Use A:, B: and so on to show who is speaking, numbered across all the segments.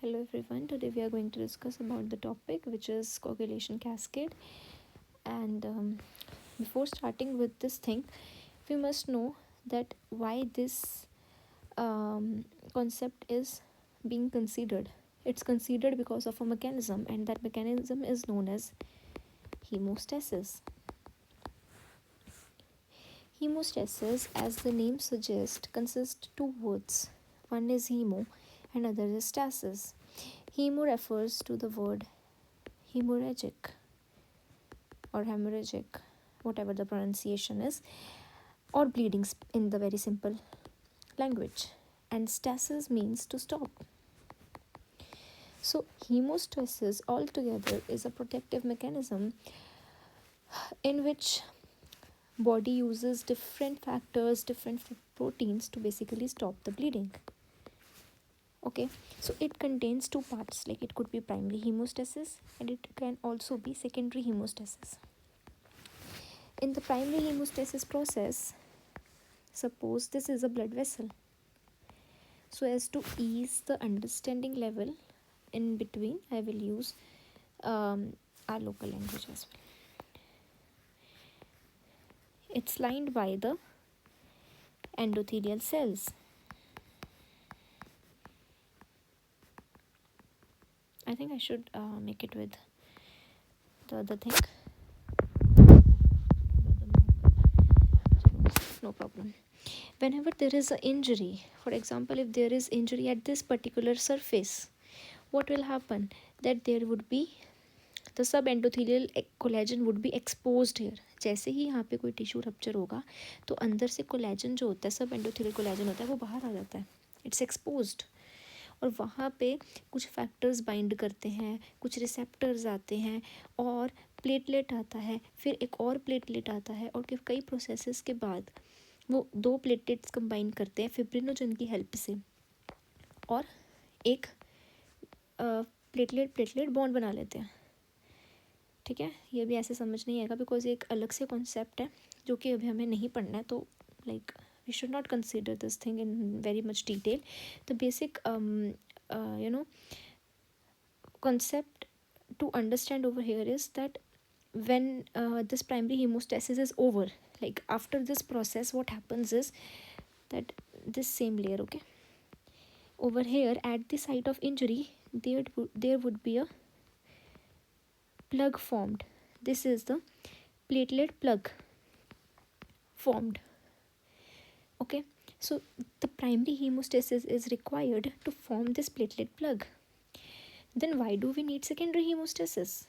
A: Hello everyone, today we are going to discuss about the topic which is coagulation cascade. And before starting with this thing, we must know that why this concept is being considered. It's considered because of a mechanism, and that mechanism is known as hemostasis. Hemostasis, as the name suggests, consists two words. One is hemo and other is stasis. Hemo refers to the word hemorrhagic or hemorrhagic, whatever the pronunciation is, or bleeding in the very simple language. And stasis means to stop. So, hemostasis altogether is a protective mechanism in which body uses different factors, different proteins to basically stop the bleeding. Okay, so it contains two parts, like it could be primary hemostasis and it can also be secondary hemostasis. In the primary hemostasis process, suppose this is a blood vessel. So as to ease the understanding level in between, I will use our local language as well. It's lined by the endothelial cells. I think I should make it with the other thing. No problem. Whenever there is an injury, for example, if there is injury at this particular surface, what will happen? That there would be the sub endothelial collagen would be exposed here. जैसे ही यहाँ पे कोई tissue rupture होगा तो अंदर से collagen जो होता है, सब एंडोथीलियल कोलेजन होता है, वो बाहर आ जाता है. It's exposed. और वहाँ पे कुछ फैक्टर्स बाइंड करते हैं, कुछ रिसेप्टर्स आते हैं और प्लेटलेट आता है, फिर एक और प्लेटलेट आता है और कई प्रोसेसेस के बाद वो दो प्लेटलेट्स कंबाइन करते हैं फिब्रिनोजन की हेल्प से और एक प्लेटलेट प्लेटलेट बॉन्ड बना लेते हैं. ठीक है, ये भी ऐसे समझ नहीं आएगा बिकॉज ये एक अलग से कॉन्सेप्ट है जो कि अभी हमें नहीं पढ़ना है. तो like we should not consider this thing in very much detail. The basic concept to understand over here is that when this primary hemostasis is over, like after this process, what happens is that this same layer, okay, over here at the site of injury, there would be a plug formed. This is the platelet plug formed. Okay, so the primary hemostasis is required to form this platelet plug. Then why do we need secondary hemostasis?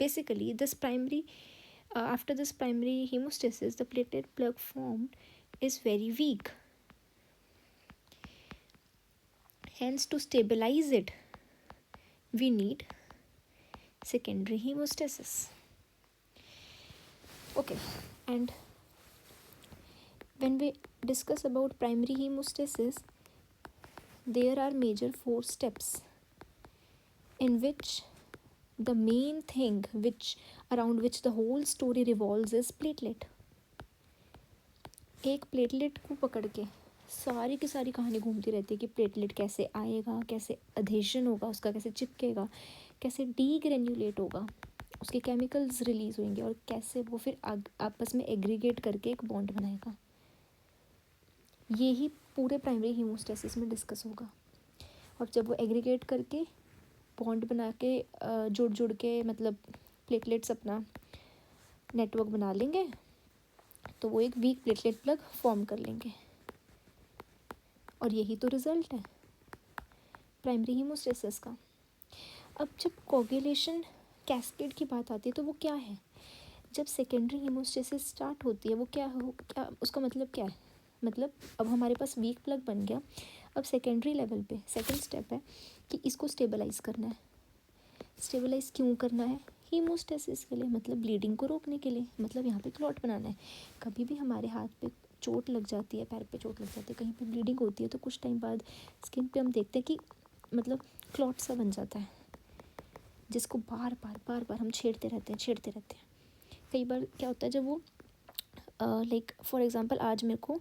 A: Basically, this primary after this primary hemostasis, the platelet plug formed is very weak. Hence, to stabilize it, we need secondary hemostasis. Okay, and when we discuss about primary hemostasis, there are major 4 steps in which the main thing around which the whole story revolves is platelet. एक platelet को पकड़ के सारी की सारी कहानी घूमती रहती है कि प्लेटलेट कैसे आएगा, कैसे अधेशन होगा उसका, कैसे चिपकेगा, कैसे डीग्रेन्यूलेट होगा, उसके केमिकल्स रिलीज होंगे और कैसे वो फिर आपस में एग्रीगेट करके एक बॉन्ड बनाएगा. यही पूरे प्राइमरी हीमोस्टेसिस में डिस्कस होगा. और जब वो एग्रीगेट करके बॉन्ड बना के जुड़ के मतलब प्लेटलेट्स अपना नेटवर्क बना लेंगे तो वो एक वीक प्लेटलेट प्लग फॉर्म कर लेंगे. और यही तो रिजल्ट है प्राइमरी हीमोस्टेसिस का. अब जब कोगुलेशन कैस्केड की बात आती है तो वो क्या है? जब सेकेंडरी हीमोस्टेसिस स्टार्ट होती है वो क्या उसका मतलब क्या है? मतलब अब हमारे पास वीक प्लग बन गया. अब सेकेंडरी लेवल पे सेकेंड स्टेप है कि इसको स्टेबलाइज करना है. स्टेबलाइज क्यों करना है? हीमोस्टेसिस के लिए, मतलब ब्लीडिंग को रोकने के लिए, मतलब यहाँ पे क्लॉट बनाना है. कभी भी हमारे हाथ पे चोट लग जाती है, पैर पे चोट लग जाती है, कहीं पे ब्लीडिंग होती है तो कुछ टाइम बाद स्किन पे हम देखते हैं कि मतलब क्लॉट सा बन जाता है जिसको बार बार हम छेड़ते रहते हैं. कई बार क्या होता है जब वो लाइक फॉर एग्जांपल आज मेरे को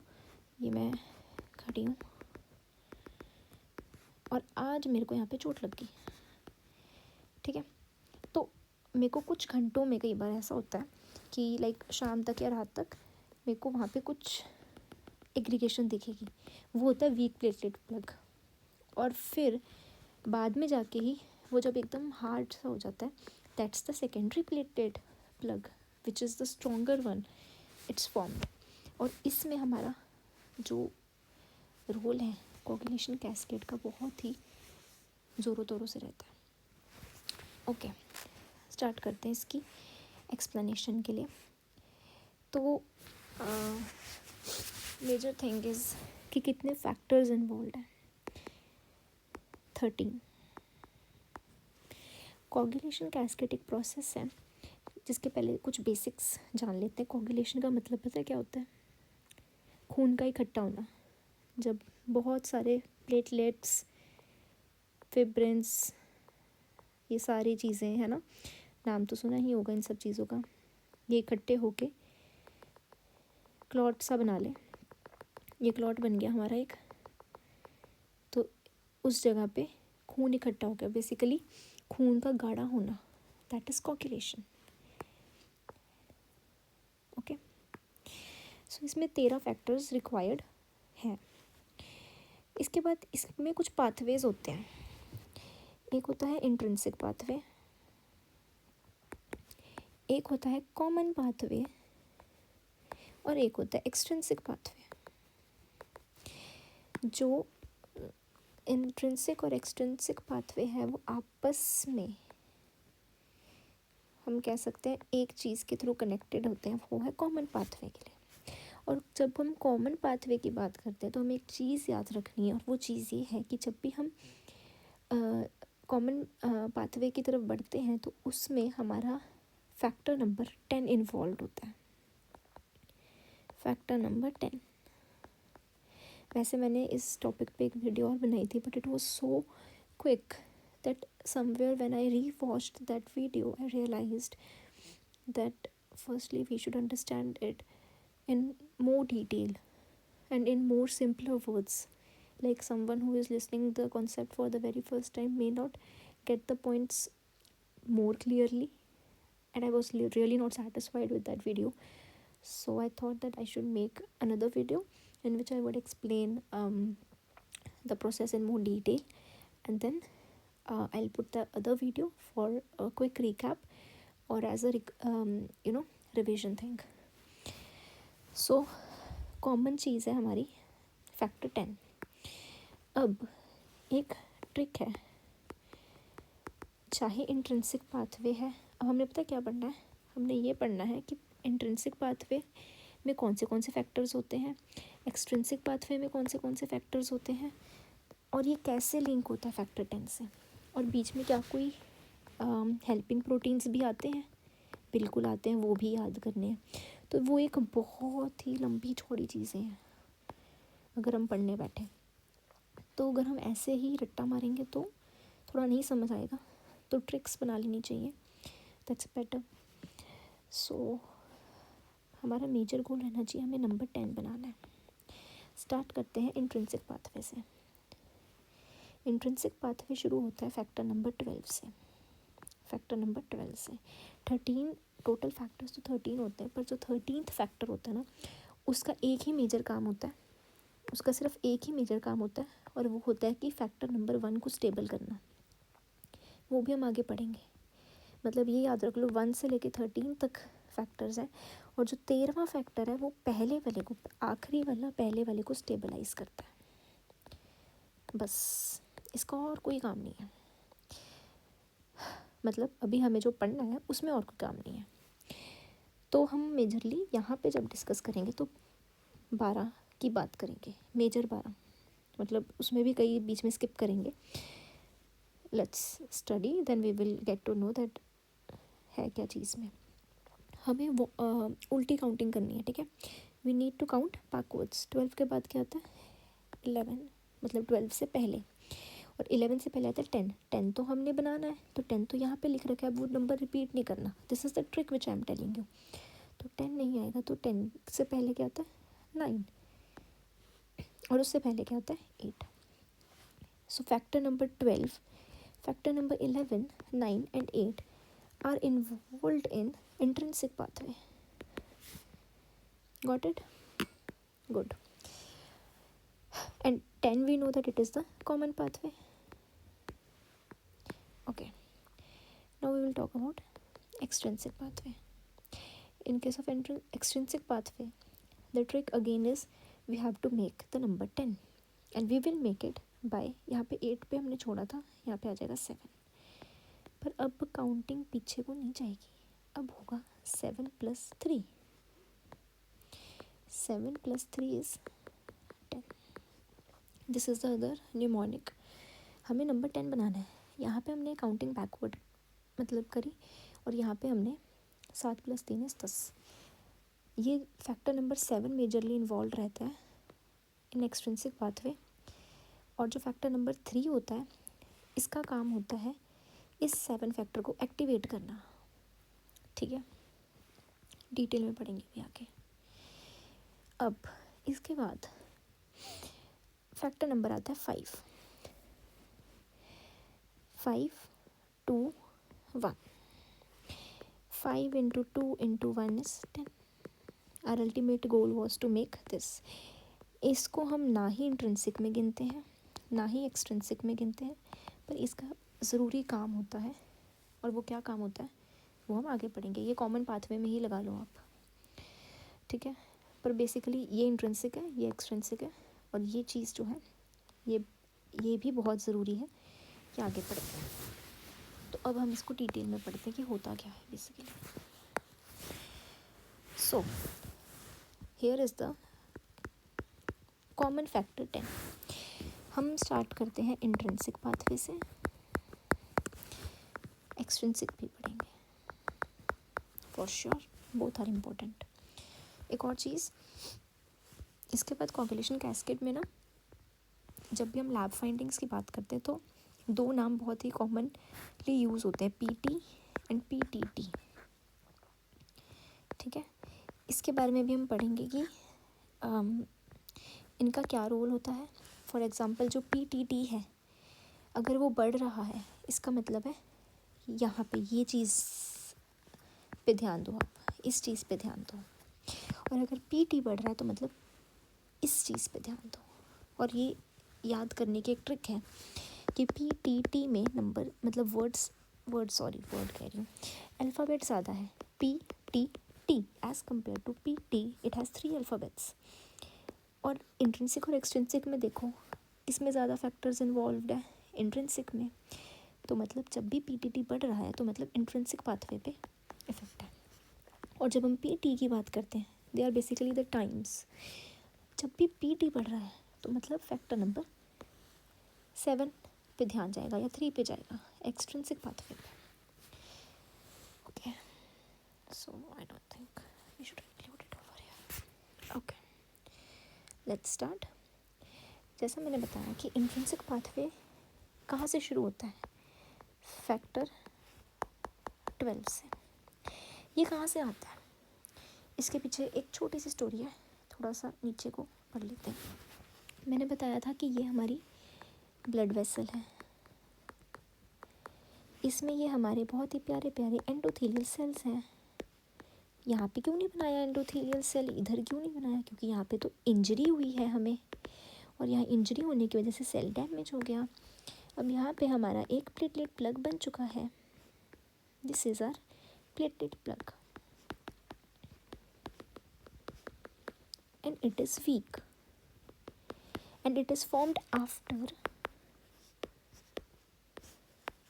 A: ये मैं खड़ी हूँ और आज मेरे को यहाँ पे चोट लग गई, ठीक है। तो मेरे को कुछ घंटों में कई बार ऐसा होता है कि लाइक शाम तक या रात तक मेरे को वहाँ पे कुछ एग्रीगेशन दिखेगी, वो होता है वीक प्लेटलेट प्लग। और फिर बाद में जाके ही वो जब एकदम हार्ड सा हो जाता है, that's the secondary platelet plug which is the stronger one, it's formed. और इसमें हमारा जो रोल है कोऑर्डिनेशन कैस्केड का बहुत ही ज़ोरों तोरों से रहता है। ओके, स्टार्ट करते हैं इसकी एक्सप्लेनेशन के लिए। तो मेजर थिंग इज़ कि कितने फैक्टर्स इन्वॉल्व हैं, 13। कोऑर्डिनेशन कैस्केड एक प्रोसेस है जिसके पहले कुछ बेसिक्स जान लेते हैं। कोऑर्डिनेशन का मतलब पता है क्या होता है? खून का इकट्ठा होना। जब बहुत सारे प्लेटलेट्स, फिब्रिन्स, ये सारी चीज़ें हैं ना, नाम तो सुना ही होगा इन सब चीज़ों का, ये इकट्ठे होके क्लॉट सा बना ले। ये क्लॉट बन गया हमारा एक, तो उस जगह पे खून इकट्ठा हो गया, बेसिकली खून का गाढ़ा होना, दैट इज़ कोऑर्डिनेशन। ओके, सो इसमें 13 फैक्टर्स रिक्वायर्ड हैं। इसके बाद इसमें कुछ पाथवेज होते हैं। एक होता है इंट्रिंसिक पाथवे, एक होता है कॉमन पाथवे, और एक होता है एक्सट्रिंसिक पाथवे। जो इंट्रिंसिक और एक्सट्रिंसिक पाथवे है वो आपस में हम कह सकते हैं एक चीज़ के थ्रू कनेक्टेड होते हैं, वो है कॉमन पाथवे के लिए। और जब हम कॉमन पाथवे की बात करते हैं तो हमें एक चीज़ याद रखनी है, और वो चीज़ ये है कि जब भी हम कॉमन पाथवे की तरफ बढ़ते हैं तो उसमें हमारा फैक्टर नंबर 10 इन्वॉल्व होता है। Factor number 10। वैसे मैंने इस टॉपिक पे एक वीडियो और बनाई थी, but it was so quick that somewhere when I rewatched that video I realized that firstly we should understand it in more detail and in more simpler words, like someone who is listening the concept for the very first time may not get the points more clearly, and I was really not satisfied with that video. So I thought that I should make another video in which I would explain the process in more detail, and then I'll put the other video for a quick recap or as a revision thing. So common चीज़ है हमारी factor 10। अब एक trick है, चाहे intrinsic pathway है, अब हमने पता क्या पढ़ना है, हमने ये पढ़ना है कि इंट्रिंसिक पाथवे में कौन से फैक्टर्स होते हैं, एक्सट्रिंसिक पाथवे में कौन से फैक्टर्स होते हैं, और ये कैसे लिंक होता है फैक्टर 10 से, और बीच में क्या कोई हेल्पिंग प्रोटीन्स भी आते हैं, बिल्कुल आते हैं, वो भी याद करने हैं। तो वो एक बहुत ही लंबी चौड़ी चीज़ें हैं, अगर हम पढ़ने बैठे तो अगर हम ऐसे ही रट्टा मारेंगे तो थोड़ा नहीं समझ आएगा, तो ट्रिक्स बना लेनी चाहिए, दैट्स बेटर। सो हमारा मेजर गोल रहना चाहिए, हमें नंबर 10 बनाना है। स्टार्ट करते हैं इंट्रिंसिक पाथवे से। इंट्रिंसिक पाथवे शुरू होता है फैक्टर नंबर 12 से। फैक्टर नंबर 12 से 13 टोटल फैक्टर्स तो 13 होते हैं, पर जो 13th फैक्टर होता है ना, उसका एक ही मेजर काम होता है, उसका सिर्फ एक ही मेजर काम होता है, और वो होता है कि फैक्टर नंबर 1 को स्टेबल करना। वो भी हम आगे पढ़ेंगे, मतलब ये याद रख लो 1 से लेके 13 तक फैक्टर्स हैं, और जो 13वां फैक्टर है वो पहले वाले को, आखिरी वाला पहले वाले को स्टेबलाइज करता है, बस इसका और कोई काम नहीं है। मतलब अभी हमें जो पढ़ना है उसमें और कोई काम नहीं है। तो हम मेजरली यहाँ पे जब डिस्कस करेंगे तो 12 की बात करेंगे, मेजर 12, मतलब उसमें भी कई बीच में स्किप करेंगे। Let's study then we will get to know that है क्या चीज़ में। हमें वो उल्टी काउंटिंग करनी है, ठीक है। We need to count backwards. 12 के बाद क्या आता है? 11, मतलब 12 से पहले, और 11 से पहले आता है 10। 10 तो हमने बनाना है, तो 10 तो यहाँ पे लिख रखा है, वो नंबर रिपीट नहीं करना। This is the trick which I am telling you. तो 10 नहीं आएगा, तो 10 से पहले क्या आता है? 9, और उससे पहले क्या आता है? 8। So factor number 12, factor number 11, 9 and 8 are involved in intrinsic pathway. Got it? Good. And 10 we know that it is the common pathway. Okay. Now we will talk about extrinsic pathway. In case of extrinsic pathway, the trick again is we have to make the number 10 and we will make it by, यहाँ पे 8 पे हमने छोड़ा था, यहाँ पे आ जाएगा 7. पर अब काउंटिंग पीछे को नहीं जाएगी, अब होगा 7 + 3. 7 + 3 is 10. This is the other mnemonic. हमें नंबर 10 बनाना है. यहाँ पे हमने काउंटिंग बैकवर्ड मतलब करी और यहाँ पे हमने 7 + 3 is 10. ये फैक्टर नंबर 7 मेजरली इन्वॉल्व रहता है इन एक्सट्रिंसिक पाथवे. और जो फैक्टर नंबर 3 होता है, इसका काम होता है इस 7 फैक्टर को एक्टिवेट करना. ठीक है, डिटेल में पढ़ेंगे भी आगे. अब इसके बाद फैक्टर नंबर आता है 5. 5, 2, 1. 5 × 2 × 1 is 10. Our ultimate goal was to make this. इसको हम ना ही इंट्रिंसिक में गिनते हैं ना ही एक्सट्रिंसिक में गिनते हैं, पर इसका ज़रूरी काम होता है. और वो क्या काम होता है वो हम आगे पढ़ेंगे. ये कॉमन पाथवे में ही लगा लो आप. ठीक है, पर बेसिकली ये इंट्रिंसिक है, ये एक्सट्रिंसिक है. और ये चीज़ जो है ये भी बहुत ज़रूरी है कि आगे पढ़ते हैं. तो अब हम इसको डिटेल में पढ़ते हैं कि होता क्या है basically. So here is the common factor 10. हम स्टार्ट करते हैं इंट्रिंसिक पाथवे से. एक्सट्रिंसिक भी पढ़ेंगे for sure, both are important. एक और चीज़, इसके बाद कॉगुलेशन कैस्केड में ना जब भी हम लैब फाइंडिंग्स की बात करते हैं तो 2 नाम बहुत ही कॉमनली यूज़ होते हैं, पीटी एंड पीटीटी. ठीक है, इसके बारे में भी हम पढ़ेंगे कि इनका क्या रोल होता है. फॉर एग्ज़ाम्पल जो पीटीटी है, अगर वो बढ़ रहा है इसका मतलब है यहाँ पे ये चीज़ पे ध्यान दो, आप इस चीज़ पे ध्यान दो. और अगर पीटी बढ़ रहा है तो मतलब इस चीज़ पे ध्यान दो. और ये याद करने की एक ट्रिक है कि पीटीटी में नंबर मतलब वर्ड कह रही हूँ, अल्फ़ाबेट ज़्यादा है. PTT as compare to PT it has 3 alphabets. और इंट्रिंसिक और एक्सट्रिंसिक में देखो, इसमें ज़्यादा फैक्टर्स इन्वॉल्व्ड है इंट्रिंसिक में. तो मतलब जब भी पीटीटी बढ़ रहा है तो मतलब इंट्रिंसिक पाथवे पे इफेक्ट है. और जब हम पीटी की बात करते हैं, they are basically the times. जब भी पीटी बढ़ रहा है तो मतलब फैक्टर नंबर 7 पे ध्यान जाएगा या 3 पे जाएगा, एक्सट्रिंसिक पाथवे पे. Okay, so I don't think we should include it over here. Okay, let's start. जैसा मैंने बताया कि इंट्रिंसिक पाथवे कहाँ से शुरू होता है, फैक्टर 12 से. ये कहाँ से आता है, इसके पीछे एक छोटी सी स्टोरी है. थोड़ा सा नीचे को पढ़ लेते हैं. मैंने बताया था कि ये हमारी ब्लड वेसल है. इसमें ये हमारे बहुत ही प्यारे प्यारे एंडोथेलियल सेल्स हैं. यहाँ पे क्यों नहीं बनाया एंडोथेलियल सेल, इधर क्यों नहीं बनाया, क्योंकि यहाँ पे तो इंजरी हुई है हमें और यहाँ इंजरी होने की वजह से सेल डैमेज हो गया. अब यहाँ पे हमारा एक प्लेटलेट प्लग बन चुका है. This is our platelet plug and it is weak and it is formed after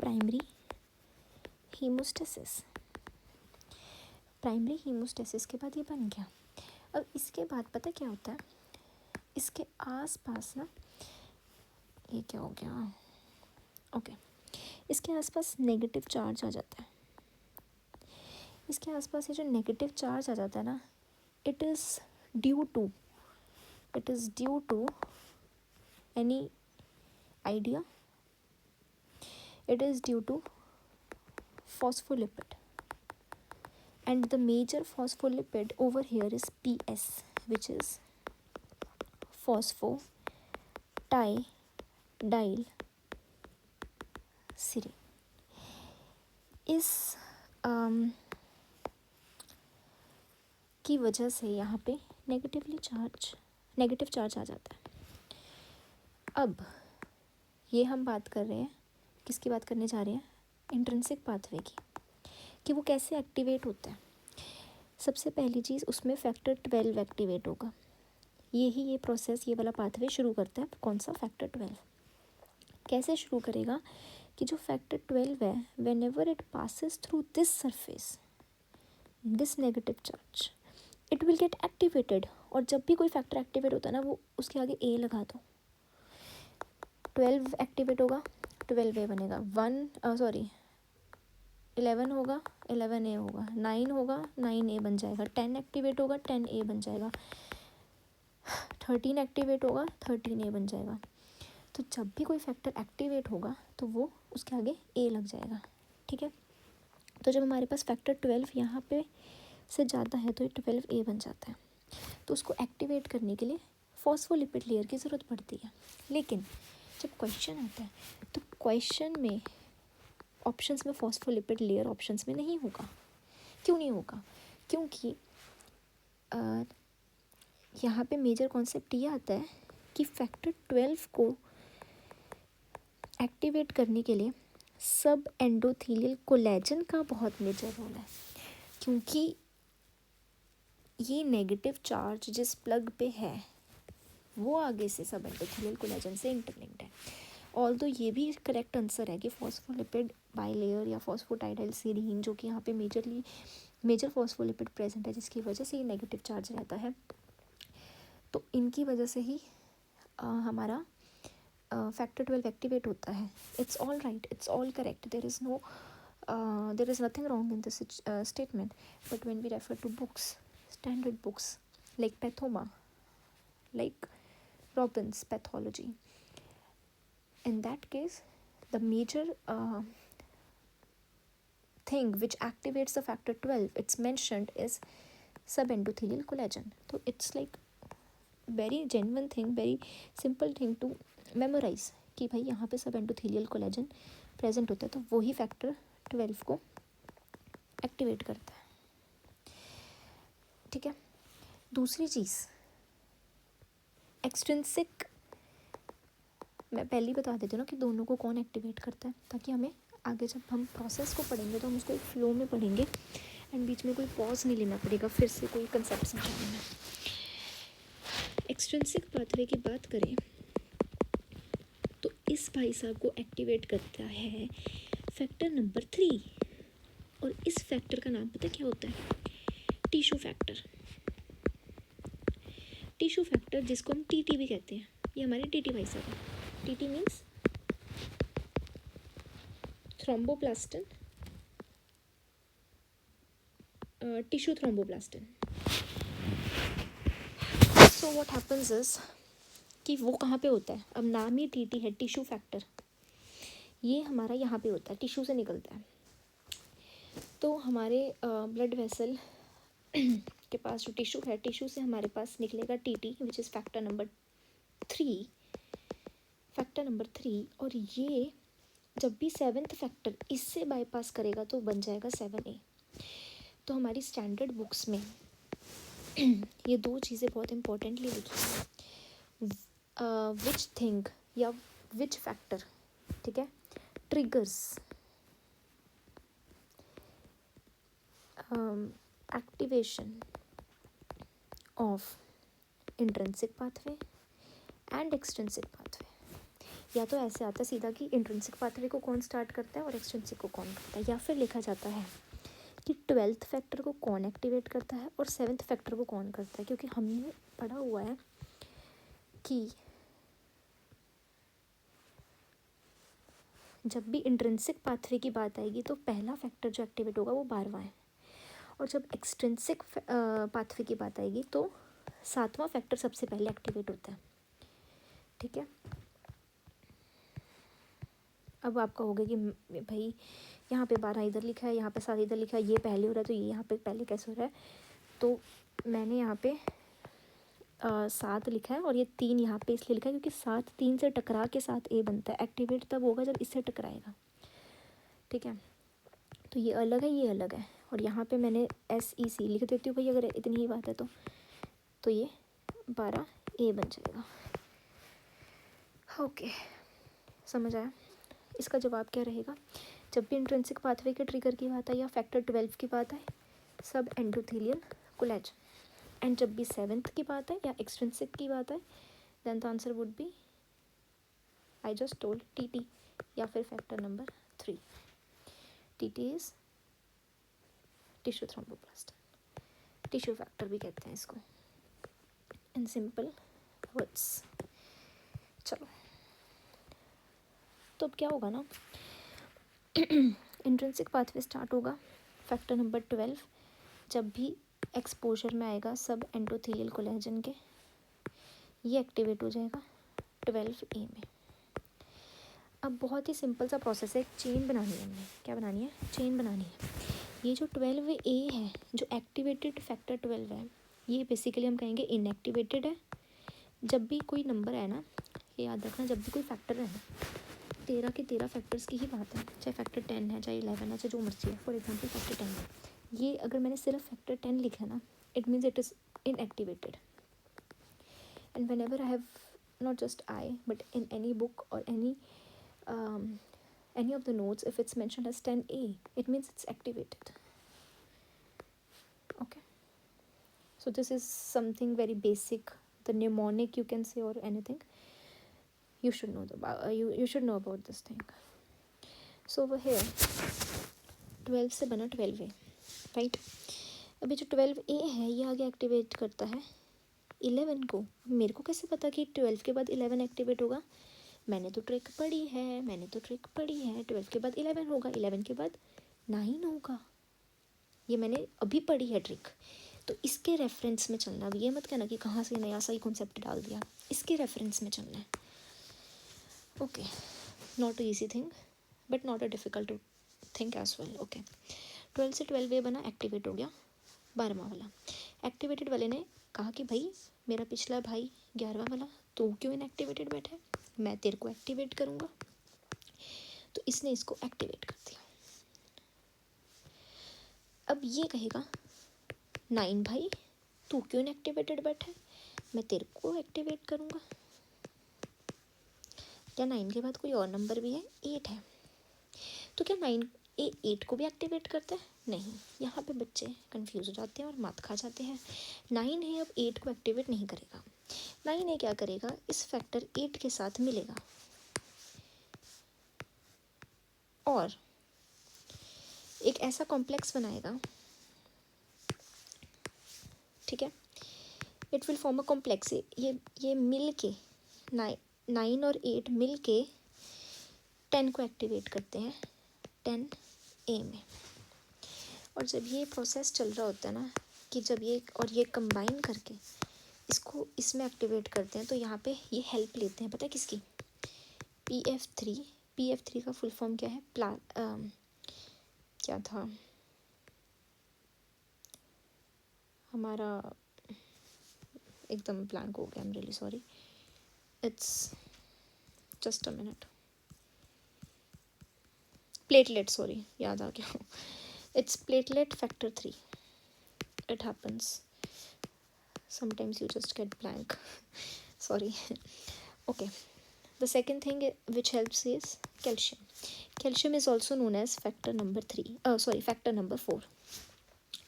A: primary hemostasis. Primary haemostasis के बाद ये बन गया. अब इसके बाद पता क्या होता है, इसके आसपास ना ये क्या हो गया, ओके, इसके आसपास नेगेटिव चार्ज आ जाता है. इसके आसपास ये जो नेगेटिव चार्ज आ जाता है ना, it is due to any idea, it is due to phospholipid. And the major phospholipid over here is PS, which is phosphatidyl सीरी। इस की वजह से यहाँ पे नेगेटिव चार्ज आ जाता है। अब ये हम बात कर रहे हैं, किसकी बात करने जा रहे हैं? इंट्रिंसिक पाथवे की, कि वो कैसे एक्टिवेट होता है। सबसे पहली चीज़, उसमें फैक्टर 12 एक्टिवेट होगा। ये प्रोसेस, ये वाला पाथवे शुरू करता है कौन सा? फैक्टर 12। कैसे शुरू करेगा? कि जो फैक्टर 12 है, when ever it passes through this surface, this negative charge, it will get activated. और जब भी कोई फैक्टर एक्टिवेट होता है ना, वो उसके आगे ए लगा दो। 12 एक्टिवेट होगा, 12A बनेगा। 11 होगा, 11A होगा। 9 होगा, 9A बन जाएगा। 10 एक्टिवेट होगा, 10A बन जाएगा। 13 एक्टिवेट होगा, 13A बन जाएगा। तो जब भी कोई फैक्टर एक्टिवेट होगा तो वो उसके आगे ए लग जाएगा, ठीक है। तो जब हमारे पास फैक्टर 12 यहाँ पे से ज़्यादा है तो ये 12A बन जाता है। तो उसको एक्टिवेट करने के लिए फॉस्फोलिपिड लेयर की ज़रूरत पड़ती है। लेकिन जब क्वेश्चन आता है तो क्वेश्चन में ऑप्शंस में फॉस्फोलिपिड लेयर ऑप्शंस में नहीं होगा। क्यों नहीं होगा? क्योंकि यहाँ पे मेजर कॉन्सेप्ट ये आता है कि फैक्टर 12 को एक्टिवेट करने के लिए सब एंडोथेलियल कोलेजन का बहुत मेजर रोल है। क्योंकि ये नेगेटिव चार्ज जिस प्लग पे है वो आगे से सब एंडोथेलियल कोलेजन से इंटरलिंक्ड है। ऑल्दो ये भी करेक्ट आंसर है कि फॉस्फोलिपिड बाइलेयर या फॉस्फोटाइडाइल सीरीन, जो कि यहाँ पे मेजर फॉस्फोलिपिड प्रेजेंट है, जिसकी वजह से ये नेगेटिव चार्ज रहता है। तो इनकी वजह से ही हमारा फैक्टर 12 एक्टिवेट होता है। It's all right, it's all correct, there is nothing wrong in this statement. But when we refer to books, standard books like Pathoma, like Robbins pathology, in that case the major thing which activates the factor 12, it's mentioned, is subendothelial collagen. So it's like very genuine thing, very simple thing to memorize कि भाई यहाँ पे subendothelial collagen present होता है, तो वही factor 12 को activate करता है, ठीक है। दूसरी चीज़, एक्सट्रिंसिक, मैं पहले ही बता देती हूँ ना कि दोनों को कौन एक्टिवेट करता है, ताकि हमें आगे जब हम प्रोसेस को पढ़ेंगे तो हम उसको एक फ्लो में पढ़ेंगे एंड बीच में कोई पॉज नहीं लेना पड़ेगा फिर से कोई कंसेप्ट समझाने में। एक्सट्रिंसिक पाथवे की बात करें तो इस भाई साहब को एक्टिवेट करता है फैक्टर नंबर 3, और इस फैक्टर का नाम पता क्या होता है? Tissue factor. टिश्यू फैक्टर जिसको हम टीटी भी कहते हैं, ये हमारे टीटी भाई साहब है। TT means thromboplastin, tissue thromboplastin. So what happens is कि वो कहाँ पे होता है? अब नाम ही टीटी है, टिश्यू फैक्टर, ये हमारा यहाँ पे होता है, टिश्यू से निकलता है। तो हमारे ब्लड वेसल के पास जो टिश्यू है, टिश्यू से हमारे पास निकलेगा TT which is factor number 3, और ये जब भी 7th फैक्टर इससे बाईपास करेगा तो बन जाएगा 7A। तो हमारी स्टैंडर्ड बुक्स में ये दो चीज़ें बहुत इंपॉर्टेंटली लिखी हैं, विच थिंग या विच फैक्टर, ठीक है, triggers activation of intrinsic pathway and extrinsic pathway. या तो ऐसे आता है सीधा कि इंट्रिंसिक पाथवे को कौन स्टार्ट करता है और एक्सट्रिंसिक को कौन करता है, या फिर लिखा जाता है कि 12th फैक्टर को कौन एक्टिवेट करता है और 7th फैक्टर को कौन करता है। क्योंकि हमने पढ़ा हुआ है कि जब भी इंट्रिंसिक पाथवे की बात आएगी तो पहला फैक्टर जो एक्टिवेट होगा वो 12वां है, और जब एक्सट्रिंसिक पाथवे की बात आएगी तो 7वां फैक्टर सबसे पहले एक्टिवेट होता है, ठीक है। अब आप कहोगे कि भाई यहाँ पे 12 इधर लिखा है, यहाँ पे 7 इधर लिखा है, ये पहले हो रहा है तो ये यहाँ पे पहले कैसे हो रहा है? तो मैंने यहाँ पे 7 लिखा है और ये 3 यहाँ पे इसलिए लिखा है क्योंकि 7 3 से टकरा के 7A बनता है। एक्टिवेट तब होगा जब इससे टकराएगा, ठीक है, तो ये अलग है, ये अलग है, और यहाँ पे मैंने SEC लिख देती हूँ भाई अगर इतनी ही बात है तो ये 12A बन जाएगा। ओके, समझ आया। इसका जवाब क्या रहेगा? जब भी इंट्रिंसिक पाथवे के ट्रिगर की बात आए या फैक्टर 12 की बात आए, सब एंडोथेलियल कोलेजन। एंड जब भी 7th की बात है या एक्सट्रिंसिक की बात है, then the answer would be I just told TT या फिर factor number 3। TT is tissue thromboplast, tissue factor भी कहते हैं इसको इन सिंपल वर्ड्स। चलो, तो अब क्या होगा ना, इंट्रिंसिक पाथवे स्टार्ट होगा फैक्टर नंबर 12 जब भी एक्सपोजर में आएगा सब एंडोथेलियल कोलेजन के, ये एक्टिवेट हो जाएगा 12A में। अब बहुत ही सिंपल सा प्रोसेस है, एक चेन बनानी है हमने। क्या बनानी है? चेन बनानी है। ये जो 12A है, जो एक्टिवेटेड फैक्टर 12 है, ये बेसिकली हम कहेंगे इनएक्टिवेटेड है। जब भी कोई नंबर है ना, ये याद रखना, जब भी कोई फैक्टर है ना, 13 के 13 फैक्टर्स की ही बात है, चाहे फैक्टर 10 है, चाहे 11 है, चाहे जो मर्जी है। फॉर एग्जाम्पल फैक्टर 10 है, ये अगर मैंने सिर्फ फैक्टर 10 लिखा है ना, it means it is inactivated. And when ever I have, not just I, but in any book और any of the notes, if it's mentioned as 10A, it means it's activated. Okay, so this is something very basic, the mnemonic you can say, or anything you should know you should know about this thing. So over here 12 से बना 12A, right. अभी जो 12A है ये आगे activate करता है 11 को। मेरे को कैसे पता कि 12 के बाद 11 एक्टिवेट होगा? मैंने तो ट्रिक पढ़ी है, 12 के बाद 11 होगा, 11 के बाद 9 होगा, ये मैंने अभी पढ़ी है ट्रिक। तो इसके रेफरेंस में चलना। अब ये मत कहना कि कहाँ से नया सा ही कॉन्सेप्ट डाल दिया, इसके रेफरेंस में चलना है। Okay, not a easy thing but not a difficult thing as well. Okay, 12 से 12A बना, एक्टिवेट हो गया 12वां वाला। एक्टिवेटेड वाले ने कहा कि भाई मेरा पिछला भाई 11वां वाला, तो क्यों इनएक्टिवेटेड बैठा है, मैं तेरे को एक्टिवेट करूँगा। तो इसने इसको एक्टिवेट कर दिया। अब ये कहेगा 9 भाई तू क्यों इनएक्टिवेटेड बैठा है, मैं तेरे को एक्टिवेट करूँगा। क्या 9 के बाद कोई और नंबर भी है? 8 है। तो क्या 9A 8 को भी एक्टिवेट करता है? नहीं। यहाँ पे बच्चे कंफ्यूज हो जाते हैं और मात खा जाते हैं। 9 है, अब 8 को एक्टिवेट नहीं करेगा। 9A क्या करेगा, इस फैक्टर 8 के साथ मिलेगा और एक ऐसा कॉम्प्लेक्स बनाएगा, ठीक है। It will form a complex. ये मिल के 9 और 8 मिल के 10 को एक्टिवेट करते हैं 10A में। और जब ये प्रोसेस चल रहा होता है ना, कि जब ये कंबाइन करके इसको इसमें एक्टिवेट करते हैं, तो यहाँ पे ये हेल्प लेते हैं, पता है किसकी? PF3 का फुल फॉर्म क्या है? क्या था हमारा, एकदम ब्लैंक हो गया, I am really sorry, it's just a minute. Platelet, sorry, याद आ गया, it's platelet factor 3। It happens sometimes, you just get blank, sorry. Okay, the second thing which helps is calcium is also known as factor number 4.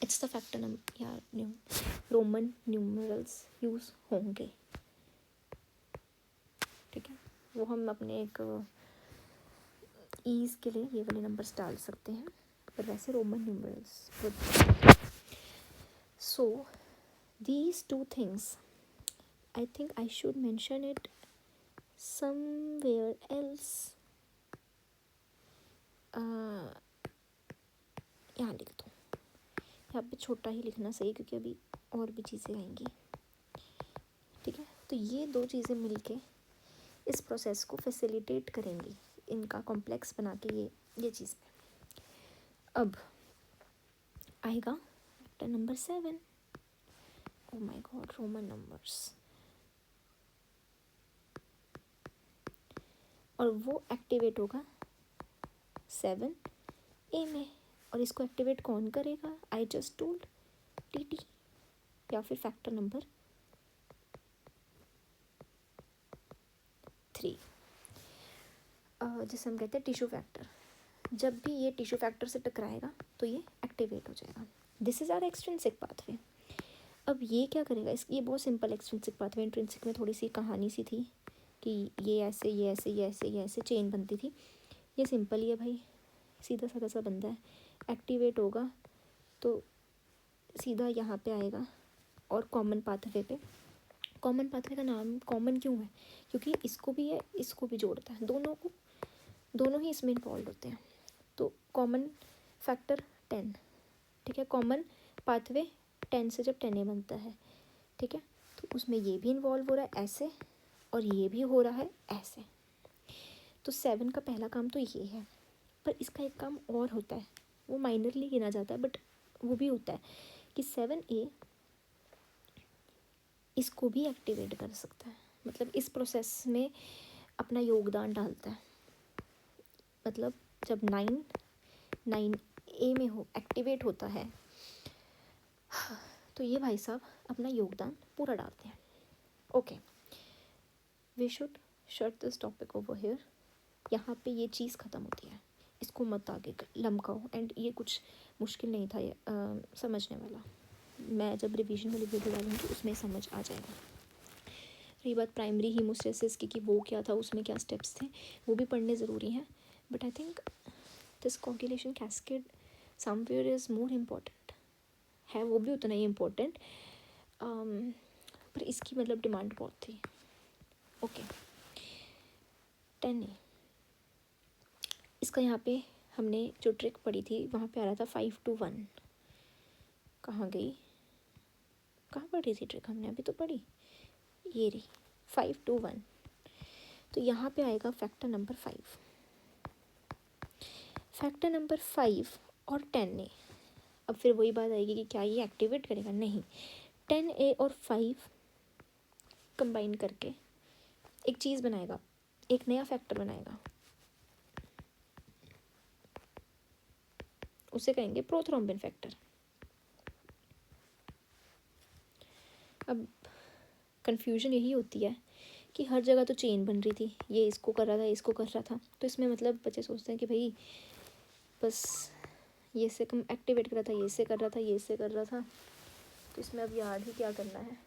A: It's the factor number, yeah, Roman numerals use होंगे, ठीक है। वो हम अपने एक ease के लिए ये वाले नंबर्स डाल सकते हैं, पर वैसे Roman numerals. So these two things, I think I should mention it somewhere else. यहाँ लिख दो, यहाँ पे छोटा ही लिखना सही, क्योंकि अभी और भी चीज़ें आएंगी, ठीक है। तो ये दो चीज़ें मिलके इस प्रोसेस को फैसिलिटेट करेंगी, इनका कॉम्प्लेक्स बना के ये चीज़। अब आएगा factor number 7। Oh my god, Roman numbers. और वो एक्टिवेट होगा 7 ए में, और इसको एक्टिवेट कौन करेगा? आई जस्ट टोल्ड, टी या फिर फैक्टर नंबर 3, जिसे हम कहते हैं टिश्यू फैक्टर। जब भी ये टिश्यू फैक्टर से टकराएगा तो ये एक्टिवेट हो जाएगा। This is our extrinsic pathway. अब ये क्या करेगा? ये बहुत सिंपल एक्सट्रिंसिक पाथवे। इंट्रिंसिक में थोड़ी सी कहानी सी थी कि ये ऐसे ये ऐसे ये ऐसे ये ऐसे चेन बनती थी। ये सिंपल ही है भाई, सीधा साधा सा बंदा है। एक्टिवेट होगा तो सीधा यहाँ पे आएगा और कॉमन पाथवे पे। कॉमन पाथवे का नाम कॉमन क्यों है? क्योंकि इसको भी है, इसको भी जोड़ता है, दोनों ही इसमें इन्वॉल्व होते हैं। तो कॉमन फैक्टर 10, ठीक है। कॉमन पाथवे 10 से जब 10A बनता है, ठीक है, तो उसमें ये भी इन्वॉल्व हो रहा है ऐसे, और ये भी हो रहा है ऐसे। तो 7 का पहला काम तो ये है, पर इसका एक काम और होता है, वो माइनरली गिना जाता है, बट वो भी होता है कि 7A इसको भी एक्टिवेट कर सकता है, मतलब इस प्रोसेस में अपना योगदान डालता है। मतलब जब 9A में हो एक्टिवेट होता है, तो ये भाई साहब अपना योगदान पूरा डालते हैं। Okay, we should shut this topic over here. यहाँ पे ये चीज़ ख़त्म होती है, इसको मत आगे लमकाओ। एंड ये कुछ मुश्किल नहीं था ये समझने वाला। मैं जब रिवीजन वाली वीडियो डालूँगी उसमें समझ आ जाएगा। रही बात प्राइमरी हीमोस्टेसिस की कि वो क्या था, उसमें क्या स्टेप्स थे, वो भी पढ़ने ज़रूरी हैं। But I think this coagulation cascade somewhere is more important है, वो भी उतना ही इम्पोर्टेंट, पर इसकी मतलब डिमांड बहुत थी। ओके, 10A इसका यहाँ पे हमने जो ट्रिक पढ़ी थी वहाँ पे आ रहा था 5 to 1। कहाँ गई, कहाँ पढ़ी थी ट्रिक हमने? अभी तो पढ़ी, ये रही 5 to 1। तो यहाँ पे आएगा फैक्टर नंबर 5। फैक्टर नंबर 5 और 10A। अब फिर वही बात आएगी कि क्या ये एक्टिवेट करेगा? नहीं, 10A और 5 कंबाइन करके एक चीज़ बनाएगा, एक नया फैक्टर बनाएगा, उसे कहेंगे प्रोथ्रोम्बिन फैक्टर। अब कन्फ्यूजन यही होती है कि हर जगह तो चेन बन रही थी, ये इसको कर रहा था, इसको कर रहा था, तो इसमें मतलब बच्चे सोचते हैं कि भाई बस ये से कम एक्टिवेट कर रहा था, ये से कर रहा था, ये से कर रहा था, तो इसमें अब याद ही क्या करना है?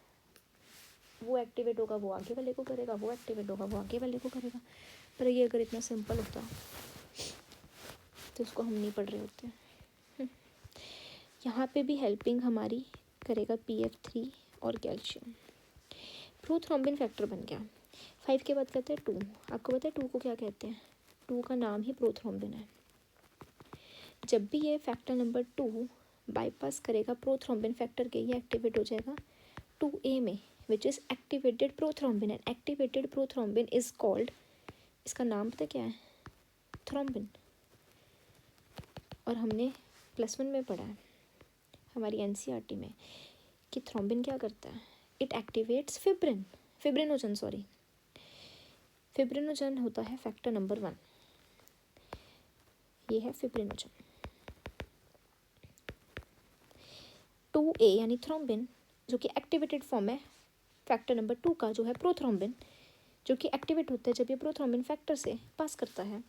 A: वो एक्टिवेट होगा वो आगे वाले को करेगा, वो एक्टिवेट होगा वो आगे वाले को करेगा। पर ये अगर इतना सिंपल होता तो उसको हम नहीं पढ़ रहे होते। यहाँ पे भी हेल्पिंग हमारी करेगा PF3 और कैल्शियम। प्रोथ्रोम्बिन फैक्टर बन गया। 5 के बाद कहते हैं 2। आपको पता है 2 को क्या कहते हैं? 2 का नाम ही प्रोथ्रोम्बिन है। जब भी ये फैक्टर नंबर 2 बाईपास करेगा प्रोथ्रोम्बिन फैक्टर के, ये एक्टिवेट हो जाएगा 2A में, which is activated prothrombin. And activated prothrombin is called, इसका नाम पता क्या है? थ्रोम्बिन। और हमने +1 में पढ़ा है हमारी NCERT में कि थ्रोम्बिन क्या करता है? इट एक्टिवेट्स फिब्रिनोजन फिब्रिनोजन होता है फैक्टर नंबर 1। ये है फिब्रिनोजन। 2A यानी थ्रोम्बिन जो कि एक्टिवेटेड फॉर्म है फैक्टर नंबर 2 का, जो है प्रोथ्रोम्बिन, जो कि एक्टिवेट होता है जब ये प्रोथ्रोम्बिन फैक्टर से पास करता है।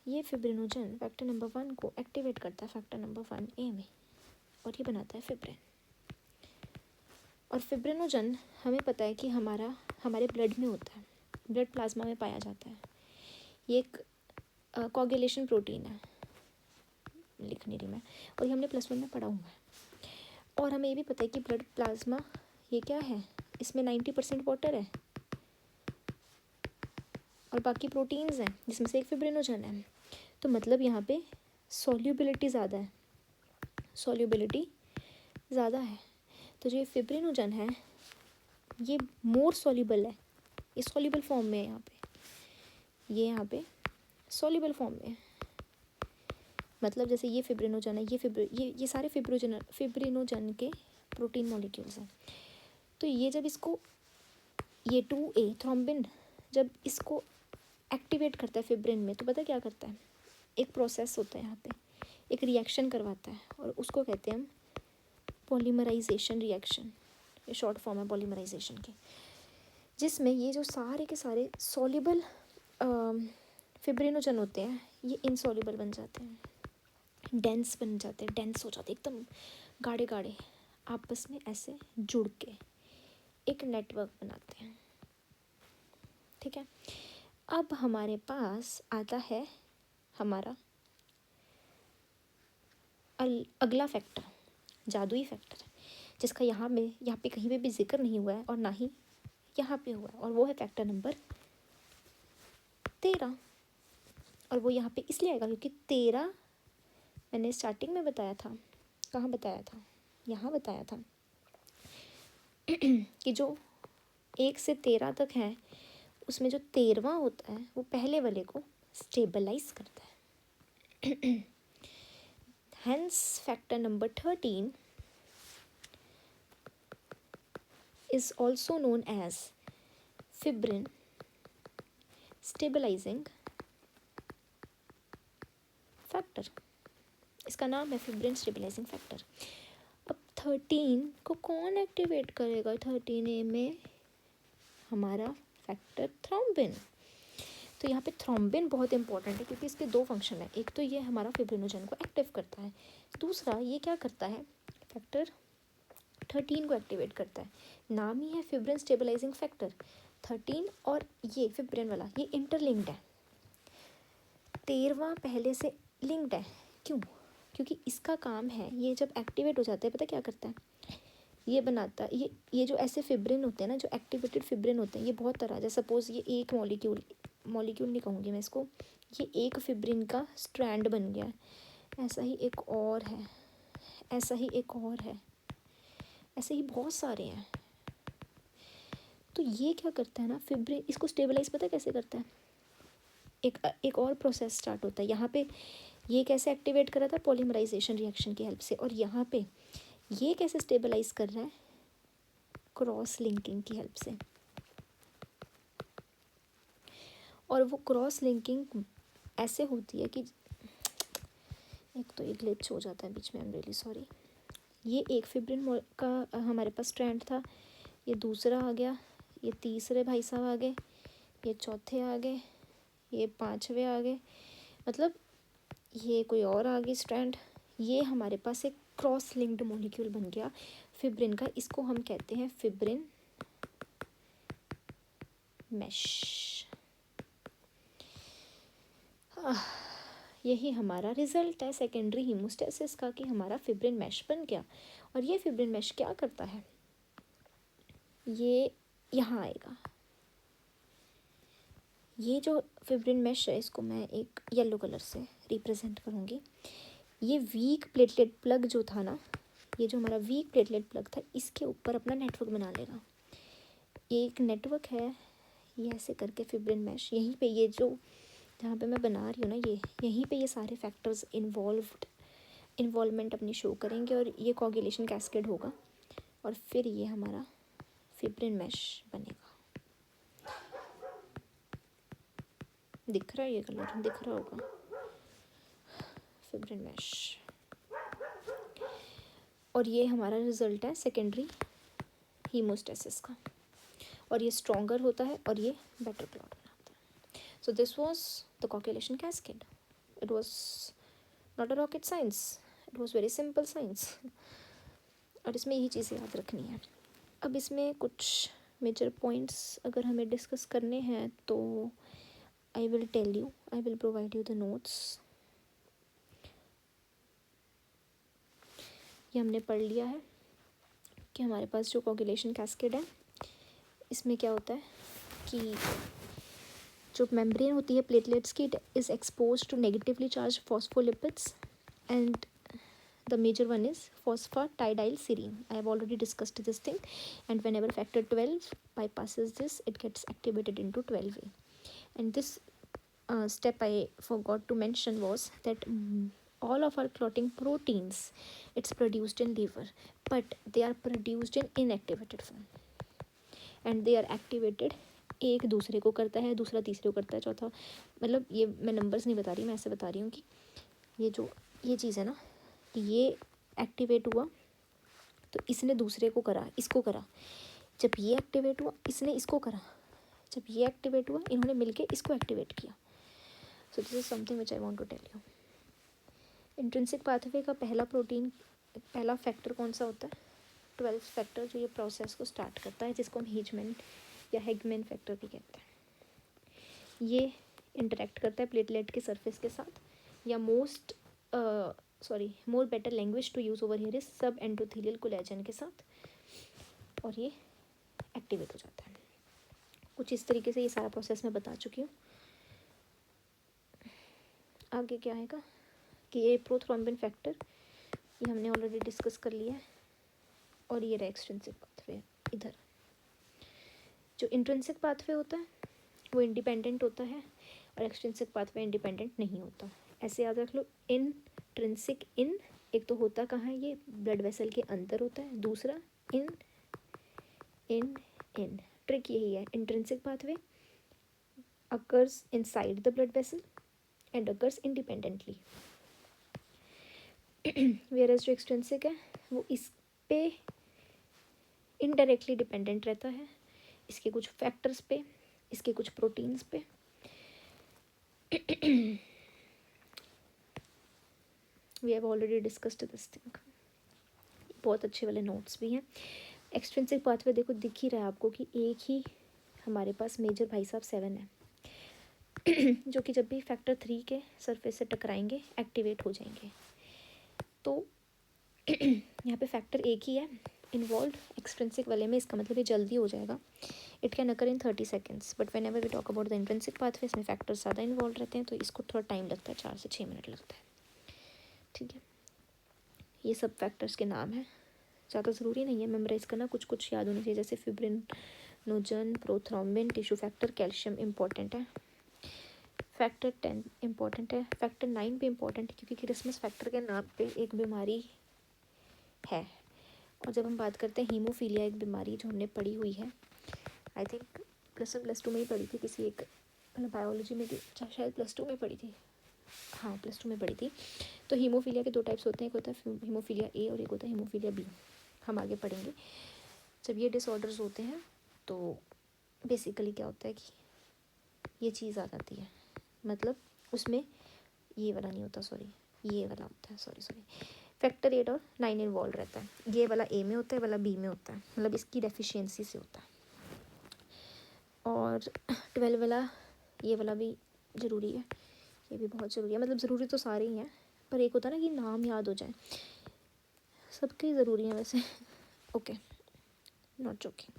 A: ये फिब्रिनोजन फैक्टर नंबर 1 को एक्टिवेट करता है फैक्टर नंबर 1A में, और ये बनाता है फिब्रिन। और फिब्रिनोजन हमें पता है कि हमारे ब्लड में होता है, ब्लड प्लाज्मा में पाया जाता है। ये एक कोगुलेशन प्रोटीन है, लिख नहीं रही मैं, और ये हमने +1 में पढ़ा हुआ है। और हमें ये भी पता है कि ब्लड प्लाज्मा ये क्या है? इसमें 90% वाटर है और बाकी प्रोटीन्स हैं, जिसमें से एक फिब्रिनोजन है। तो मतलब यहाँ पे सॉल्युबिलिटी ज़्यादा है। तो जो ये फिब्रिनोजन है ये मोर सॉल्युबल है, ये सॉल्युबल फॉर्म में है यहाँ पे सॉल्युबल फॉर्म में है। मतलब जैसे ये फिब्रिनोजन है, ये सारे फिब्रिनोजन के प्रोटीन मॉलिक्यूल्स हैं। तो ये जब इसको, ये 2A थ्रोम्बिन जब इसको एक्टिवेट करता है फिब्रिन में, तो पता क्या करता है? एक प्रोसेस होता है यहाँ पे, एक रिएक्शन करवाता है और उसको कहते हैं हम पॉलीमराइजेशन रिएक्शन, ये शॉर्ट फॉर्म है पॉलीमराइजेशन के, जिसमें ये जो सारे के सारे सॉल्युबल फिब्रिनोजन होते हैं ये इनसॉल्युबल बन जाते हैं, डेंस बन जाते हैं, डेंस हो जाते हैं एकदम गाढ़े गाढ़े, आपस में ऐसे जुड़ के एक नेटवर्क बनाते हैं। ठीक है, अब हमारे पास आता है हमारा अगला फैक्टर, जादुई फैक्टर, जिसका यहाँ पे कहीं पे भी जिक्र नहीं हुआ है और ना ही यहाँ पे हुआ है, और वो है फैक्टर नंबर 13। और वो यहाँ पे इसलिए आएगा क्योंकि 13 मैंने स्टार्टिंग में बताया था, कहाँ बताया था, यहाँ बताया था कि जो 1 से 13 तक है उसमें जो 13वां होता है वो पहले वाले को स्टेबलाइज करता है। Hence factor number 13 is also known as fibrin stabilizing factor। इसका नाम है फिब्रिन स्टेबलाइजिंग फैक्टर। अब 13 को कौन एक्टिवेट करेगा? 13A में हमारा फैक्टर थ्रोम्बिन। तो यहाँ पे थ्रोम्बिन बहुत इंपॉर्टेंट है क्योंकि इसके दो फंक्शन है, एक तो ये हमारा फिब्रिनोजन को एक्टिव करता है, दूसरा ये क्या करता है, फैक्टर 13 को एक्टिवेट करता है। नाम ही है फिब्रिन स्टेबलाइजिंग फैक्टर। 13 और ये फिब्रिन वाला ये इंटरलिंक्ड है, 13वां पहले से लिंक्ड है। क्यों? क्योंकि इसका काम है, ये जब एक्टिवेट हो जाता है पता क्या करता है, ये बनाता है, ये जो ऐसे फिब्रिन होते हैं ना, जो एक्टिवेटेड फिब्रिन होते हैं, ये बहुत तरह है। सपोज ये एक मॉलिक्यूल नहीं कहूँगी मैं इसको, ये एक फिब्रिन का स्ट्रैंड बन गया है, ऐसा ही एक और है, ऐसा ही एक और है, ऐसे ही बहुत सारे हैं। तो ये क्या करता है ना, फिब्रिन इसको स्टेबलाइज पता कैसे करता है, एक और प्रोसेस स्टार्ट होता है यहाँ पे। ये कैसे एक्टिवेट कर रहा था, पॉलीमराइजेशन रिएक्शन की हेल्प से, और यहाँ पे ये कैसे स्टेबलाइज कर रहा है, क्रॉस लिंकिंग की हेल्प से। और वो क्रॉस लिंकिंग ऐसे होती है कि एक तो एक ग्लिच हो जाता है बीच में, आई एम रियली सॉरी। ये एक फिब्रिन का हमारे पास स्ट्रैंड था, ये दूसरा आ गया, ये तीसरे भाई साहब आ गए, ये चौथे आ गए, ये पांचवे आ गए, मतलब ये कोई और आ गई स्ट्रैंड। ये हमारे पास एक क्रॉस लिंक्ड मॉलिक्यूल बन गया फिब्रिन का, इसको हम कहते हैं फिब्रिन मैश। यही हमारा रिजल्ट है सेकेंडरी हीमोस्टेसिस का, कि हमारा फिब्रिन मैश बन गया। और ये फिब्रिन मैश क्या करता है, ये यहाँ आएगा। ये जो फिब्रिन मैश है इसको मैं एक येलो कलर से रिप्रेजेंट करूँगी। ये वीक प्लेटलेट प्लग जो था ना, ये जो हमारा वीक प्लेटलेट प्लग था, इसके ऊपर अपना नेटवर्क बना लेगा। एक नेटवर्क है ये ऐसे करके फिब्रिन मैश, यहीं पे ये जो जहाँ पे मैं बना रही हूँ ना, ये यहीं पे ये सारे फैक्टर्स इन्वॉल्वमेंट अपनी शो करेंगे और ये कोगुलेशन कैस्केड होगा और फिर ये हमारा फिब्रिन मैश बनेगा। दिख रहा है, ये कलर दिख रहा होगा, फिब्रिन मैश। और ये हमारा रिजल्ट है सेकेंडरी हीमोस्टेसिस का, और ये स्ट्रॉन्गर होता है और ये बेटर क्लॉट बनाता है। So this was the coagulation cascade. It was not a rocket science, it was very simple science. और इसमें यही चीज़ें याद रखनी है। अब इसमें कुछ मेजर पॉइंट्स अगर हमें डिस्कस करने हैं तो I will tell you, I will provide you the notes. ये हमने पढ़ लिया है कि हमारे पास जो कोगुलेशन कैस्केड है इसमें क्या होता है कि जो मेम्ब्रेन होती है प्लेटलेट्स की, is expose to negatively charge phospholipids and the major one is phosphatidylserine. I have already discussed this thing, and whenever factor 12 bypasses this, it gets activated into 12A. And this step I forgot to mention was that all of our clotting proteins, it's produced in liver, but they are produced in inactivated form and they are activated एक दूसरे को करता है, दूसरा तीसरे को करता है, चौथा, मतलब ये मैं नंबर्स नहीं बता रही, मैं ऐसे बता रही हूँ कि ये चीज़ है ना कि ये एक्टिवेट हुआ तो इसने दूसरे को करा, इसको करा, जब ये एक्टिवेट हुआ इसने इसको करा, जब ये एक्टिवेट हुआ इन्होंने मिलके इसको एक्टिवेट किया. So this is something which I want to tell you. Intrinsic pathway का पहला फैक्टर कौन सा होता है? 12th फैक्टर, जो ये प्रोसेस को स्टार्ट करता है, जिसको हम हीजमैन या हेगमैन फैक्टर भी कहते हैं. ये इंटरेक्ट करता है प्लेटलेट के सरफेस के साथ, या more better language to use over here is sub endothelial collagen के साथ, और ये एक्टिवेट हो जाता है. कुछ इस तरीके से ये सारा प्रोसेस मैं बता चुकी हूँ. आगे क्या आएगा कि ये प्रोथ्रोम्बिन फैक्टर, ये हमने ऑलरेडी डिस्कस कर लिया है. और ये रहा एक्सट्रिंसिक पाथवे. इधर जो इंट्रिंसिक पाथवे होता है वो इंडिपेंडेंट होता है, और एक्सट्रिंसिक पाथवे इंडिपेंडेंट नहीं होता. ऐसे याद रख लो. इंट्रिंसिक एक तो होता कहाँ है, ये ब्लड वेसल के अंदर होता है. दूसरा इन. ट्रिक यही है, intrinsic pathway occurs inside the blood vessel and occurs independently. Whereas जो एक्सट्रिंसिक है वो इस पे इनडायरेक्टली डिपेंडेंट रहता है, इसके कुछ फैक्टर्स पे, इसके कुछ प्रोटीन्स पे. We have already discussed this thing. बहुत अच्छे वाले नोट्स भी हैं. एक्सट्रिंसिक पाथवे देखो दिख ही रहा है आपको कि एक ही हमारे पास मेजर भाई साहब 7 है, जो कि जब भी फैक्टर 3 के सरफेस से टकराएंगे एक्टिवेट हो जाएंगे. तो यहाँ पे फैक्टर एक ही है इन्वॉल्व एक्सट्रिंसिक वाले में, इसका मतलब ये जल्दी हो जाएगा. It can occur in 30 seconds, but whenever we talk about the intrinsic pathway इसमें फैक्टर्स ज़्यादा इन्वॉल्व रहते हैं, तो इसको थोड़ा टाइम लगता है, 4 से 6 मिनट लगता है. ठीक है, ये सब फैक्टर्स के नाम हैं. ज़्यादा ज़रूरी नहीं है मेमोराइज़ करना, कुछ कुछ याद होनी चाहिए, जैसे fibrinogen, prothrombin, tissue factor, calcium important है. फैक्टर 10 इंपॉर्टेंट है. फैक्टर 9 भी इंपॉर्टेंट है क्योंकि क्रिसमस फैक्टर के नाम पे एक बीमारी है. और जब हम बात करते हैं हीमोफीलिया, एक बीमारी जो हमने पढ़ी हुई है, आई थिंक +1 +2 में ही पढ़ी थी, किसी एक मतलब बायोलॉजी में थी, शायद +2 में पढ़ी थी. हाँ, +2 में पढ़ी थी. तो हीमोफीलिया के 2 टाइप्स होते हैं, एक होता है हीमोफीलिया ए और एक होता है हीमोफीलिया बी. हम आगे पढ़ेंगे. जब ये डिसऑर्डर्स होते हैं तो बेसिकली क्या होता है कि ये चीज़ आ जाती है, मतलब उसमें ये वाला नहीं होता, ये वाला होता है, फैक्टर 8 और 9 इन्वॉल्व रहता है. ये वाला ए में होता है, वाला बी में होता है, मतलब इसकी डेफिशिएंसी से होता है. और 12 वाला, ये वाला भी ज़रूरी है, ये भी बहुत ज़रूरी है. मतलब ज़रूरी तो सारे ही हैं, पर एक होता है ना कि नाम याद हो जाए. सबके ज़रूरी हैं वैसे. Okay, not joking.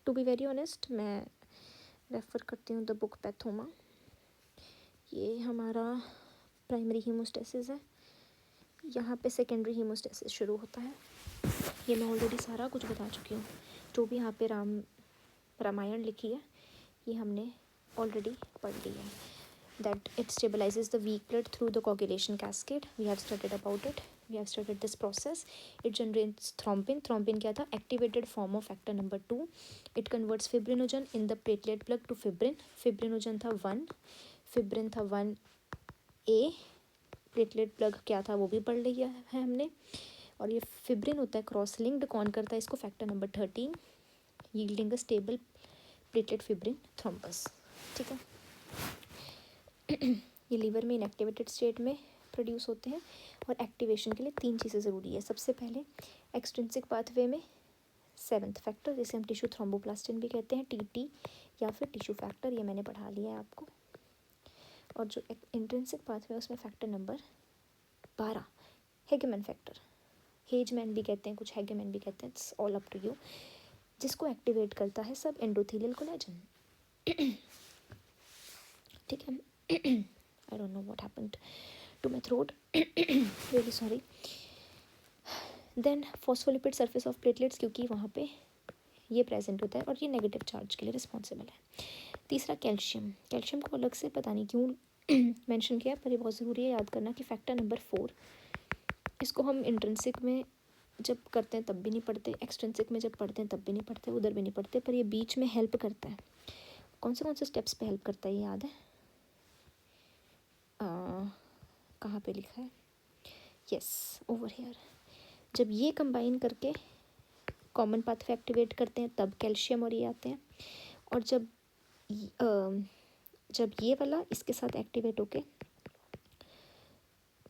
A: To be very honest, मैं रेफ़र करती हूँ द बुक पैथोमा. ये हमारा प्राइमरी हीमोस्टेसिस है, यहाँ पे सेकेंडरी हीमोस्टेसिस शुरू होता है. ये मैं ऑलरेडी सारा कुछ बता चुकी हूँ. जो भी यहाँ पे रामायण लिखी है ये हमने ऑलरेडी पढ़ ली है. That it stabilises the weak blood through the coagulation cascade. We have studied about it, we have studied this process. It generates thrombin. Thrombin क्या था? Activated form of factor number 2. It converts fibrinogen in the platelet plug to fibrin. Fibrinogen था 1, fibrin था 1A. Platelet plug क्या था वो भी पढ़ लिया है हमने. और ये फिब्रिन होता है क्रॉस लिंक्ड, कौन करता है इसको? Factor number 13, yielding a stable platelet fibrin thrombus. ठीक है. ये लीवर में इनएक्टिवेटेड स्टेट में प्रोड्यूस होते हैं. और एक्टिवेशन के लिए 3 चीज़ें ज़रूरी है. सबसे पहले एक्सट्रिंसिक पाथवे में 7th फैक्टर, जिसे हम टिश्यू थ्रोम्बोप्लास्टिन भी कहते हैं, TT, या फिर टिश्यू फैक्टर, ये मैंने पढ़ा लिया है आपको. और जो इंट्रिंसिक पाथवे है उसमें factor number 12, Hageman factor. Hageman भी कहते हैं, कुछ हेगमैन भी कहते हैं, it's all up to you. जिसको एक्टिवेट करता है सब एंडोथेलियल कोलेजन. ठीक है. I don't know what happened to my throat, really sorry. Then phospholipid surface of platelets, क्योंकि वहाँ पे ये प्रेजेंट होता है और ये नेगेटिव चार्ज के लिए रिस्पॉन्सिबल है. तीसरा कैल्शियम. कैल्शियम को अलग से पता नहीं क्यों मेंशन किया, पर ये बहुत ज़रूरी है याद करना कि फैक्टर नंबर 4, इसको हम इंट्रिंसिक में जब करते हैं तब भी नहीं पढ़ते, एक्सट्रिंसिक में जब पढ़ते हैं तब भी नहीं पढ़ते, उधर भी नहीं पढ़ते, पर ये बीच में हेल्प करता है। कौन से स्टेप्स पे हेल्प करता है ये याद है? कहाँ पे लिखा है? Yes, over here. जब ये कंबाइन करके कॉमन पाथवे एक्टिवेट करते हैं तब कैल्शियम और ये आते हैं, और जब ये वाला इसके साथ एक्टिवेट होके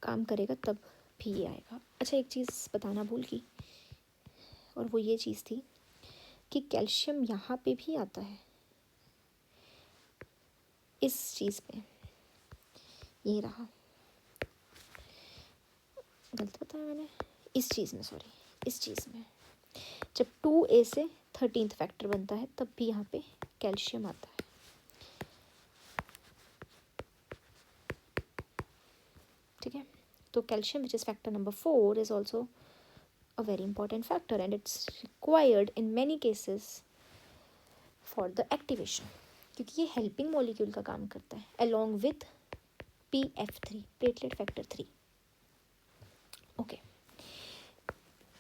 A: काम करेगा तब भी ये आएगा। अच्छा, एक चीज़ बताना भूल गई, और वो ये चीज़ थी कि कैल्शियम यहाँ पे भी आता है, इस चीज़ पे। ये रहा, गलत बताया मैंने, इस चीज़ में, सॉरी, इस चीज़ में जब 2A से 13th फैक्टर बनता है तब भी यहाँ पे कैल्शियम आता है। ठीक है, तो calcium which is factor number 4 is also a very important factor and it's required in many cases for the activation, क्योंकि ये हेल्पिंग मॉलिक्यूल का काम करता है along with PF3, platelet factor 3। Okay,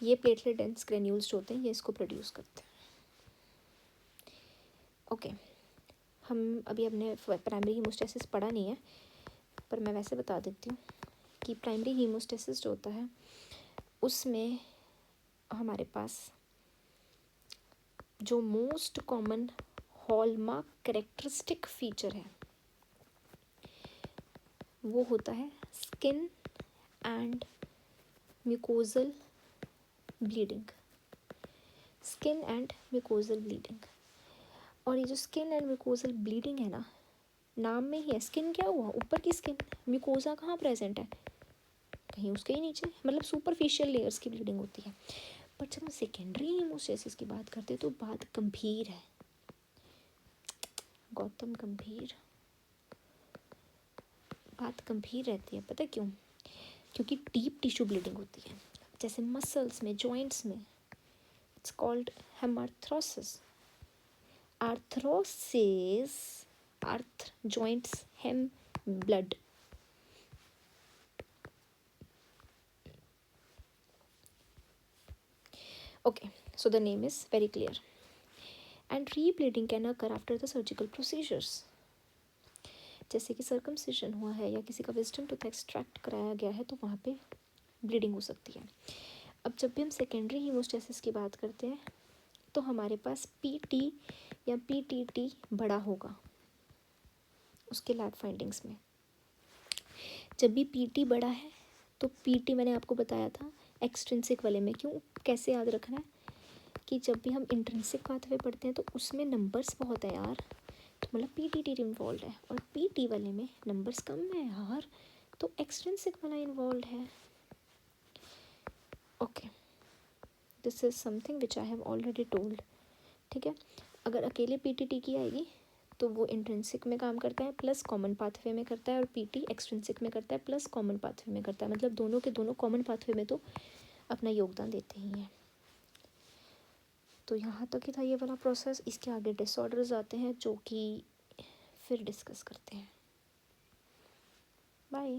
A: ये प्लेटलेट डेंस ग्रेन्यूल्स होते हैं, ये इसको प्रोड्यूस करते हैं। ओके, हम अभी अपने प्राइमरी हीमोस्टेसिस पढ़ा नहीं है, पर मैं वैसे बता देती हूँ कि प्राइमरी हीमोस्टेसिस जो होता है उसमें हमारे पास जो most common hallmark characteristic feature है वो होता है skin and mucosal bleeding. Skin and mucosal bleeding, और ये जो स्किन एंड म्यूकोजल ब्लीडिंग है ना, नाम में ही है। स्किन क्या हुआ? ऊपर की स्किन। म्यूकोजा कहाँ प्रेजेंट है? कहीं उसके ही नीचे, मतलब सुपरफिशियल लेयर्स की ब्लीडिंग होती है। पर जब हम सेकेंडरी हीमोस्टेसिस की बात करते हैं तो बात गंभीर है गौतम, गंभीर बात गंभीर रहती है। पता है क्यों? क्योंकि डीप टिश्यू ब्लीडिंग होती है, जैसे मसल्स में, जॉइंट्स में। It's called haemarthrosis. Arthrosis, arth joints, haem blood. Okay, so the name is very clear. And rebleeding can occur after the surgical procedures. जैसे कि सर्कमसिजन हुआ है या किसी का विजडम टूथ एक्सट्रैक्ट कराया गया है तो वहाँ पे ब्लीडिंग हो सकती है। अब जब भी हम सेकेंडरी हीमोस्टेसिस की बात करते हैं तो हमारे पास PT या PTT बड़ा होगा उसके लैब फाइंडिंग्स में। जब भी PT बड़ा है तो PT मैंने आपको बताया था एक्सट्रिंसिक वाले में। क्यों, कैसे याद रखना है कि जब भी हम इंट्रिंसिक पाथवे पढ़ते हैं तो उसमें नंबर्स बहुत है यार, तो मतलब PTT इन्वॉल्व है, और PT वाले में नंबर्स कम है यार, तो एक्सट्रिंसिक वाला इन्वॉल्व है। Okay, this is something which I have already told. ठीक है, अगर अकेले PTT की आएगी तो वो इंट्रिंसिक में काम करता है प्लस कॉमन पाथवे में करता है, और PT एक्सट्रिंसिक में करता है प्लस कॉमन पाथवे में करता है। मतलब दोनों के दोनों कॉमन पाथवे में तो अपना योगदान देते ही हैं। तो यहाँ तक ही था ये वाला प्रोसेस। इसके आगे डिसऑर्डर्स आते हैं जो कि फिर डिस्कस करते हैं। बाय।